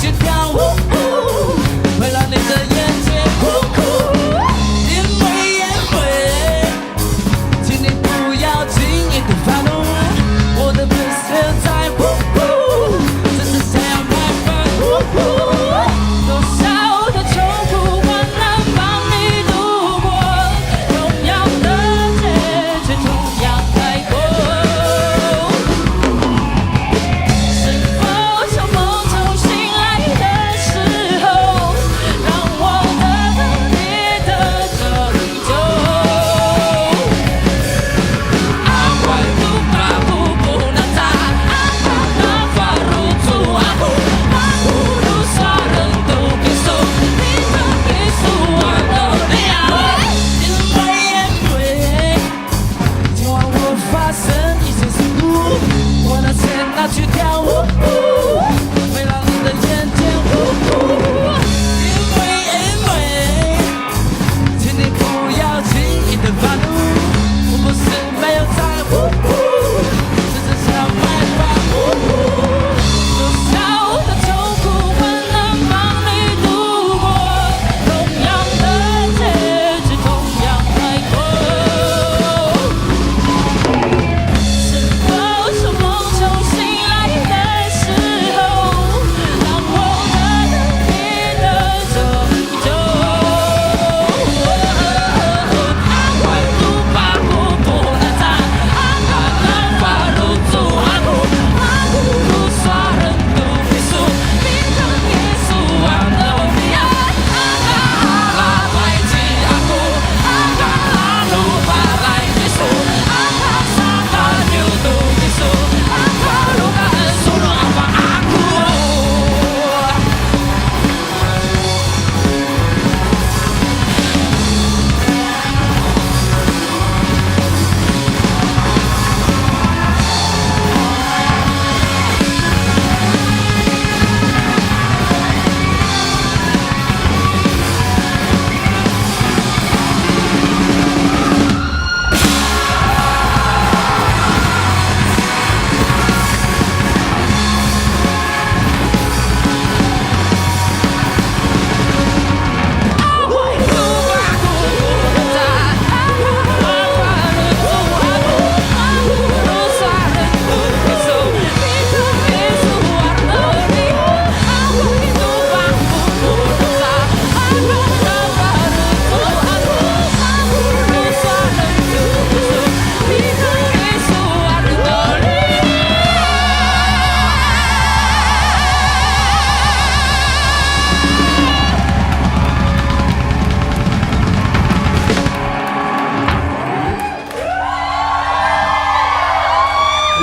去跳舞，会让你的眼前哭哭。因为，请你不要轻易的发怒，我的粉丝在呼呼，只是想要买饭。多少的痛苦，我能帮你度过，同样的结局，同样开阔。是否像梦中醒来的时候，让我得到你的拯救？阿怪鲁巴布布纳扎，阿卡纳法鲁祖阿布，阿布鲁萨人都给手，你的给手我都得要。因为今晚我发生一些事故，我拿钱拿去跳舞，会让你的眼前呼呼。因为，请你不要轻易的发怒，我不是没有在乎，只是想买饭。多少的痛苦，我能帮你度过，同样的结局，同样开阔。是否是梦中醒来的时候，让我得到你的拯救？阿怪鲁巴布布纳扎，阿卡纳法鲁祖阿布，阿布鲁萨人都给数，你的耶稣阿诺比亚，阿卡哈拉来吉阿布，阿卡哈鲁巴来耶稣，阿卡萨达牛都给数，阿卡鲁卡恩苏罗阿巴阿库。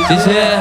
谢谢。